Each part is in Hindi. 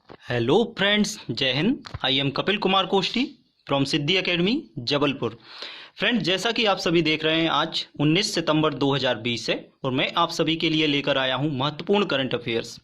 हेलो फ्रेंड्स, जय Hind. I am Kapil Kumar Koshti from Siddhi academy Jabalpur. Friends, जैसा कि आप सभी देख रहे हैं, आज 19 सितंबर 2020 है और मैं आप सभी के लिए लेकर आया हूं महत्वपूर्ण करंट अफेयर्स।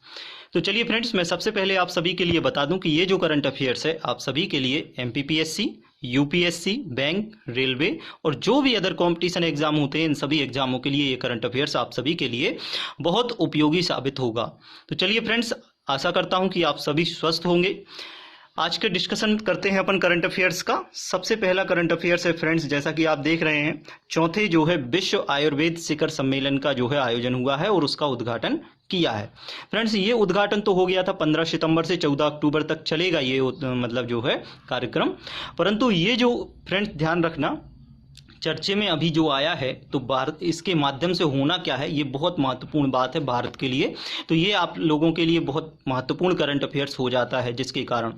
तो चलिए फ्रेंड्स, मैं सबसे पहले आप सभी के लिए बता दूं कि ये जो करंट अफेयर्स है आप सभी के लिए एमपीपीएससी, यूपीएससी, बैंक, रेलवे और जो भी अदर कंपटीशन एग्जाम होते हैं, इन सभी एग्जामों के लिए ये करंट अफेयर्स आप सभी के लिए बहुत उपयोगी साबित होगा। तो चलिए फ्रेंड्स, आशा करता हूं कि आप सभी स्वस्थ होंगे। आज के डिस्कशन करते हैं अपन करंट अफेयर्स का। सबसे पहला करंट अफेयर्स है फ्रेंड्स, जैसा कि आप देख रहे हैं, चौथे जो है विश्व आयुर्वेद शिखर सम्मेलन का जो है आयोजन हुआ है और उसका उद्घाटन किया है। फ्रेंड्स, ये उद्घाटन तो हो गया था 15 सितंबर से 14 अक्टूबर तक चलेगा ये मतलब जो है कार्यक्रम। परंतु ये जो फ्रेंड्स ध्यान रखना, चर्चे में अभी जो आया है तो भारत इसके माध्यम से होना क्या है, ये बहुत महत्वपूर्ण बात है भारत के लिए। तो ये आप लोगों के लिए बहुत महत्वपूर्ण करंट अफेयर्स हो जाता है, जिसके कारण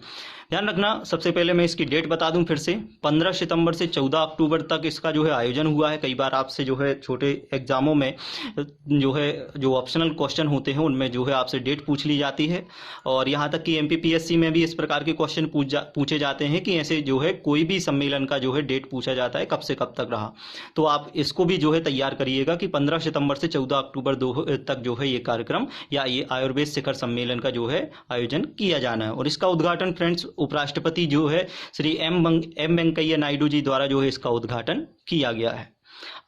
ध्यान रखना। सबसे पहले मैं इसकी डेट बता दूं फिर से, 15 सितंबर से 14 अक्टूबर तक इसका जो है आयोजन हुआ है। कई बार आपसे जो है छोटे एग्जामों में जो ऑप्शनल क्वेश्चन होते हैं उनमें जो है आपसे डेट पूछ ली जाती है, और यहाँ तक कि एमपीपीएससी में भी इस प्रकार के क्वेश्चन पूछे जाते हैं कि ऐसे जो है कोई भी सम्मेलन का जो है डेट पूछा जाता है, कब से कब तक रहा। तो आप इसको भी जो है तैयार करिएगा कि 15 सितंबर से 14 अक्टूबर तक जो है ये कार्यक्रम या ये आयुर्वेद शिखर सम्मेलन का जो है आयोजन किया जाना है। और इसका उद्घाटन फ्रेंड्स उपराष्ट्रपति जो है श्री एम वेंकैया नायडू जी द्वारा जो है इसका उद्घाटन किया गया है।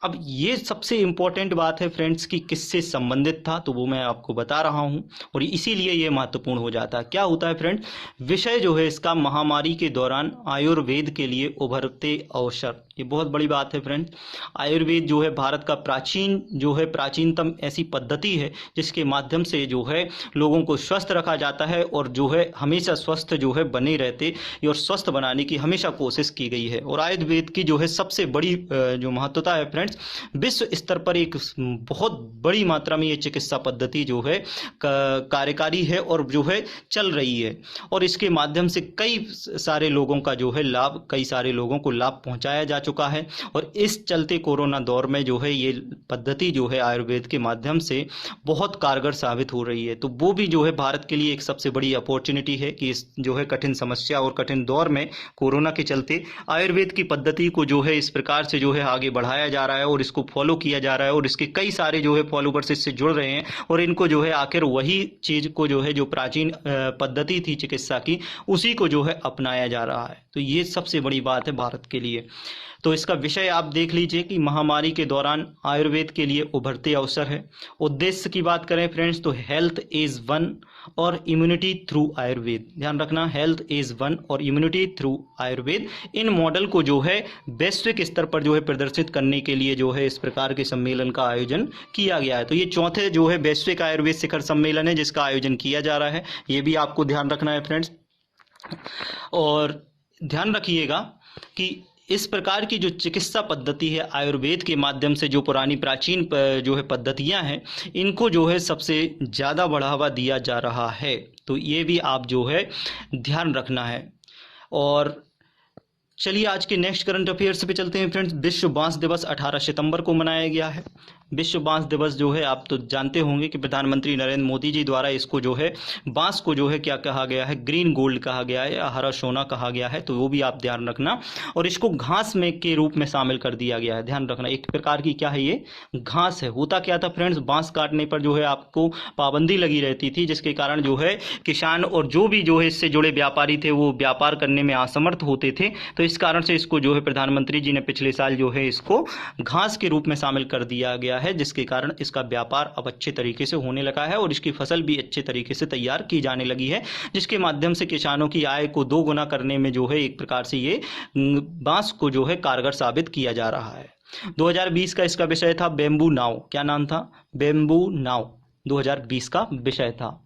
अब ये सबसे इंपॉर्टेंट बात है फ्रेंड्स कि किससे संबंधित था, तो वो मैं आपको बता रहा हूं और इसीलिए ये महत्वपूर्ण हो जाता है। क्या होता है फ्रेंड्स, विषय जो है इसका महामारी के दौरान आयुर्वेद के लिए उभरते अवसर। ये बहुत बड़ी बात है फ्रेंड्स। आयुर्वेद जो है भारत का प्राचीनतम ऐसी पद्धति है जिसके माध्यम से जो है लोगों को स्वस्थ रखा जाता है और जो है हमेशा स्वस्थ जो है बने रहते और स्वस्थ बनाने की हमेशा कोशिश की गई है। और आयुर्वेद की जो है सबसे बड़ी जो महत्वता है फ्रेंड्स, विश्व स्तर पर एक बहुत बड़ी मात्रा में ये चिकित्सा पद्धति जो है कार्यकारी है और जो है चल रही है, और इसके माध्यम से कई सारे लोगों को लाभ पहुंचाया जा चुका है। और इस चलते कोरोना दौर में जो है ये पद्धति जो है आयुर्वेद के माध्यम से बहुत कारगर साबित हो रही है। तो वो भी जो है भारत के लिए एक सबसे बड़ी अपॉर्चुनिटी है कि इस जो है कठिन समस्या और कठिन दौर में कोरोना के चलते आयुर्वेद की पद्धति को जो है इस प्रकार से जो है आगे बढ़ाया जा रहा है और इसको फॉलो किया जा रहा है, और इसके कई सारे जो है फॉलोवर्स इससे जुड़ रहे हैं और इनको जो है आखिर वही चीज को जो है जो प्राचीन पद्धति थी चिकित्सा की, उसी को जो है अपनाया जा रहा है। तो ये सबसे बड़ी बात है भारत के लिए। तो इसका विषय आप देख लीजिए कि महामारी के दौरान आयुर्वेद के लिए उभरते अवसर है। उद्देश्य की बात करें फ्रेंड्स, तो हेल्थ इज वन और इम्यूनिटी थ्रू आयुर्वेद। ध्यान रखना, हेल्थ इज वन और इम्यूनिटी थ्रू आयुर्वेद, इन मॉडल को जो है वैश्विक स्तर पर जो है प्रदर्शित करने के लिए जो है इस प्रकार के सम्मेलन का आयोजन किया गया है। तो ये चौथे जो है वैश्विक आयुर्वेद शिखर सम्मेलन है जिसका आयोजन किया जा रहा है, ये भी आपको ध्यान रखना है फ्रेंड्स। और ध्यान रखिएगा कि इस प्रकार की जो चिकित्सा पद्धति है आयुर्वेद के माध्यम से, जो पुरानी प्राचीन जो है पद्धतियां हैं, इनको जो है सबसे ज़्यादा बढ़ावा दिया जा रहा है। तो ये भी आप जो है ध्यान रखना है। और चलिए आज के नेक्स्ट करंट अफेयर्स पे चलते हैं फ्रेंड्स। विश्व बांस दिवस 18 सितंबर को मनाया गया है। विश्व बांस दिवस जो है आप तो जानते होंगे कि प्रधानमंत्री नरेंद्र मोदी जी द्वारा इसको जो है बांस को जो है क्या कहा गया है, ग्रीन गोल्ड कहा गया है या हरा सोना कहा गया है, तो वो भी आप ध्यान रखना। और इसको घास में के रूप में शामिल कर दिया गया है। ध्यान रखना, एक प्रकार की क्या है, ये घास है। होता क्या था फ्रेंड्स, बांस काटने पर जो है आपको पाबंदी लगी रहती थी, जिसके कारण जो है किसान और जो भी जो है इससे जुड़े व्यापारी थे वो व्यापार करने में असमर्थ होते थे। तो इस कारण से इसको जो है प्रधानमंत्री जी ने पिछले साल जो है इसको घास के रूप में शामिल कर दिया गया है, जिसके कारण इसका व्यापार अब अच्छे तरीके से होने लगा है और इसकी फसल भी अच्छे तरीके से तैयार की जाने लगी है, जिसके माध्यम से किसानों की आय को 2 गुना करने में जो है एक प्रकार से ये बांस को जो है कारगर साबित किया जा रहा है। 2020 का इसका विषय था बेम्बू नाव। क्या नाम था? बेम्बू नाव 2020 का विषय था।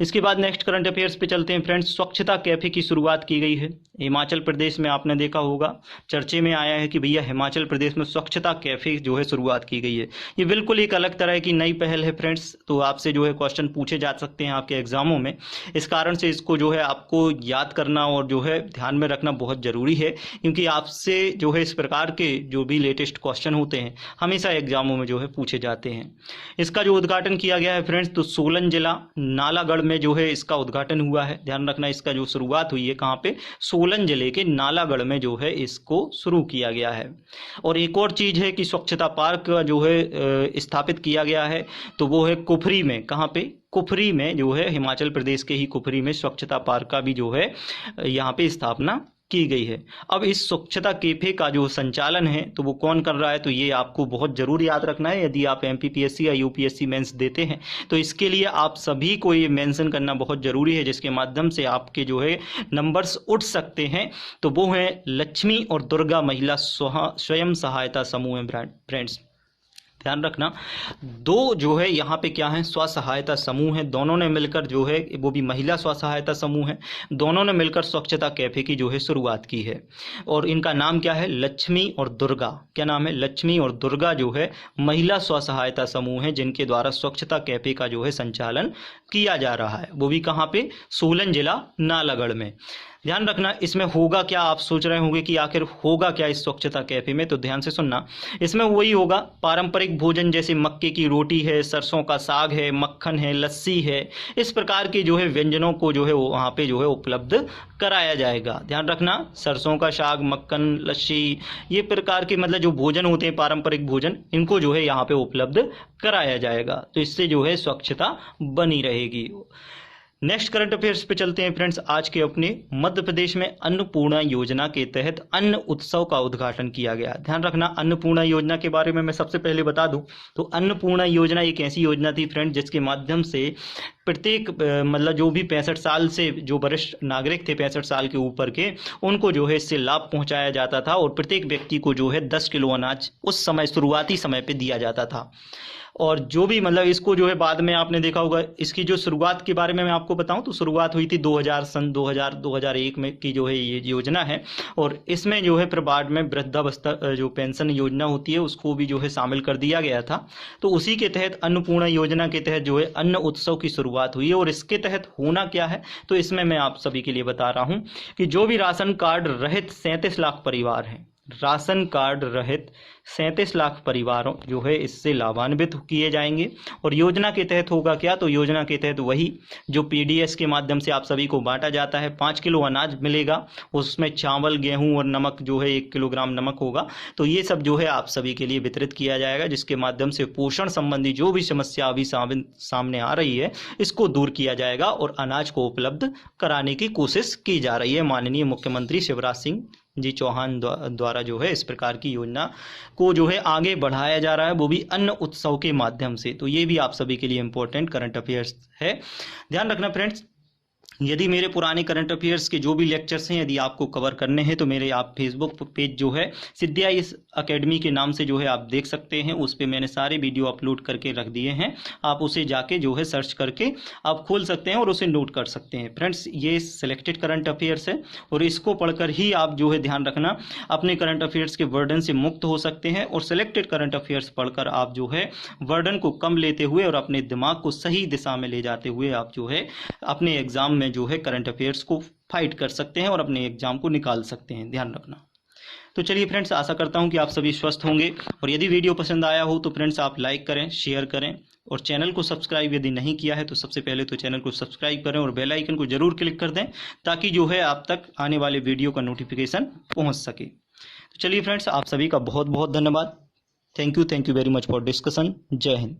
इसके बाद नेक्स्ट करंट अफेयर्स पे चलते हैं फ्रेंड्स। स्वच्छता कैफे की शुरुआत की गई है हिमाचल प्रदेश में। आपने देखा होगा, चर्चे में आया है कि भैया हिमाचल प्रदेश में स्वच्छता कैफे जो है शुरुआत की गई है। ये बिल्कुल एक अलग तरह की नई पहल है फ्रेंड्स। तो आपसे जो है क्वेश्चन पूछे जा सकते हैं आपके एग्जामों में, इस कारण से इसको जो है आपको याद करना और जो है ध्यान में रखना बहुत जरूरी है, क्योंकि आपसे जो है इस प्रकार के जो भी लेटेस्ट क्वेश्चन होते हैं हमेशा एग्जामों में जो है पूछे जाते हैं। इसका जो उद्घाटन किया गया है फ्रेंड्स, तो सोलन जिला नाल नालागढ़ में जो है इसका उद्घाटन हुआ है। ध्यान रखना, इसका जो शुरुआत हुई है कहाँ पे, सोलन जिले के नालागढ़ में जो है इसको शुरू किया गया है। और एक और चीज़ है कि स्वच्छता पार्क जो है स्थापित किया गया है, तो वो है कुफरी में। कहाँ पे, कुफरी में जो है, हिमाचल प्रदेश के ही कुफरी में स्वच्छता पार्क का भी जो है यहाँ पे स्थापना की गई है। अब इस स्वच्छता कैफे का जो संचालन है तो वो कौन कर रहा है, तो ये आपको बहुत जरूर याद रखना है। यदि आप एमपीपीएससी या यूपीएससी मेंस देते हैं तो इसके लिए आप सभी को ये मेंशन करना बहुत जरूरी है, जिसके माध्यम से आपके जो है नंबर्स उठ सकते हैं। तो वो है लक्ष्मी और दुर्गा महिला स्वयं सहायता समूह है फ्रेंड्स। ध्यान रखना, दो जो है यहाँ पे क्या है, स्व सहायता समूह है। दोनों ने मिलकर जो है, वो भी महिला स्व सहायता समूह है, दोनों ने मिलकर स्वच्छता कैफे की जो है शुरुआत की है। और इनका नाम क्या है, लक्ष्मी और दुर्गा। क्या नाम है, लक्ष्मी और दुर्गा जो है महिला स्व सहायता समूह है, जिनके द्वारा स्वच्छता कैफे का जो है संचालन किया जा रहा है। वो भी कहाँ पे, सोलन जिला नालागढ़ में। ध्यान रखना, इसमें होगा क्या, आप सोच रहे होंगे कि आखिर होगा क्या इस स्वच्छता कैफे में, तो ध्यान से सुनना। इसमें वही होगा, पारंपरिक भोजन जैसे मक्के की रोटी है, सरसों का साग है, मक्खन है, लस्सी है, इस प्रकार के जो है व्यंजनों को जो है वहाँ पे जो है उपलब्ध कराया जाएगा। ध्यान रखना, सरसों का साग, मक्खन, लस्सी, ये प्रकार के मतलब जो भोजन होते हैं पारंपरिक भोजन, इनको जो है यहाँ पे उपलब्ध कराया जाएगा। तो इससे जो है स्वच्छता बनी रहेगी। नेक्स्ट करंट अफेयर्स पे चलते हैं फ्रेंड्स। आज के अपने मध्य प्रदेश में अन्नपूर्णा योजना के तहत अन्न उत्सव का उद्घाटन किया गया। ध्यान रखना, अन्नपूर्णा योजना के बारे में मैं सबसे पहले बता दूं तो अन्नपूर्णा योजना एक ऐसी योजना थी फ्रेंड, जिसके माध्यम से प्रत्येक मतलब जो भी 65 साल से जो वरिष्ठ नागरिक थे, 65 साल के ऊपर के, उनको जो है इससे लाभ पहुंचाया जाता था। और प्रत्येक व्यक्ति को जो है 10 किलो अनाज उस समय शुरुआती समय पे दिया जाता था। और जो भी मतलब इसको जो है बाद में आपने देखा होगा, इसकी जो शुरुआत के बारे में मैं आपको बताऊं तो शुरुआत हुई थी 2001 में की जो है ये योजना है। और इसमें जो है फिर बाद में वृद्धावस्था जो पेंशन योजना होती है उसको भी जो है शामिल कर दिया गया था। तो उसी के तहत अन्नपूर्णा योजना के तहत जो है अन्न उत्सव की शुरुआत हुई है। और इसके तहत होना क्या है, तो इसमें मैं आप सभी के लिए बता रहा हूँ कि जो भी राशन कार्ड रहित 37 लाख परिवार हैं, राशन कार्ड रहित 37 लाख परिवारों जो है इससे लाभान्वित किए जाएंगे। और योजना के तहत होगा क्या, तो योजना के तहत वही जो पीडीएस के माध्यम से आप सभी को बांटा जाता है, 5 किलो अनाज मिलेगा, उसमें चावल, गेहूं और नमक जो है 1 किलोग्राम नमक होगा। तो ये सब जो है आप सभी के लिए वितरित किया जाएगा, जिसके माध्यम से पोषण संबंधी जो भी समस्या अभी सामने आ रही है इसको दूर किया जाएगा और अनाज को उपलब्ध कराने की कोशिश की जा रही है। माननीय मुख्यमंत्री शिवराज सिंह जी चौहान द्वारा जो है इस प्रकार की योजना को जो है आगे बढ़ाया जा रहा है, वो भी अन्न उत्सव के माध्यम से। तो ये भी आप सभी के लिए इंपॉर्टेंट करंट अफेयर्स है। ध्यान रखना फ्रेंड्स, यदि मेरे पुराने करंट अफेयर्स के जो भी लेक्चर्स हैं यदि आपको कवर करने हैं तो मेरे आप फेसबुक पेज जो है सिद्धिया अकेडमी के नाम से जो है आप देख सकते हैं। उस पर मैंने सारे वीडियो अपलोड करके रख दिए हैं, आप उसे जाके जो है सर्च करके आप खोल सकते हैं और उसे नोट कर सकते हैं। फ्रेंड्स, ये सिलेक्टेड करंट अफेयर्स है और इसको पढ़कर ही आप जो है ध्यान रखना अपने करंट अफेयर्स के बर्डन से मुक्त हो सकते हैं। और सिलेक्टेड करंट अफेयर्स पढ़कर आप जो है बर्डन को कम लेते हुए और अपने दिमाग को सही दिशा में ले जाते हुए आप जो है अपने एग्जाम में जो है करंट अफेयर्स को फाइट कर सकते हैं और अपने एग्जाम को निकाल सकते हैं। ध्यान रखना। तो चलिए फ्रेंड्स, आशा करता हूं कि आप सभी स्वस्थ होंगे। और यदि वीडियो पसंद आया हो तो फ्रेंड्स आप लाइक करें, शेयर करें और चैनल को सब्सक्राइब यदि नहीं किया है तो सबसे पहले तो चैनल को सब्सक्राइब करें और बेल आइकन को जरूर क्लिक कर दें, ताकि जो है आप तक आने वाले वीडियो का नोटिफिकेशन पहुंच सके। तो चलिए फ्रेंड्स, आप सभी का बहुत बहुत धन्यवाद। Thank you very much for discussion. जय हिंद।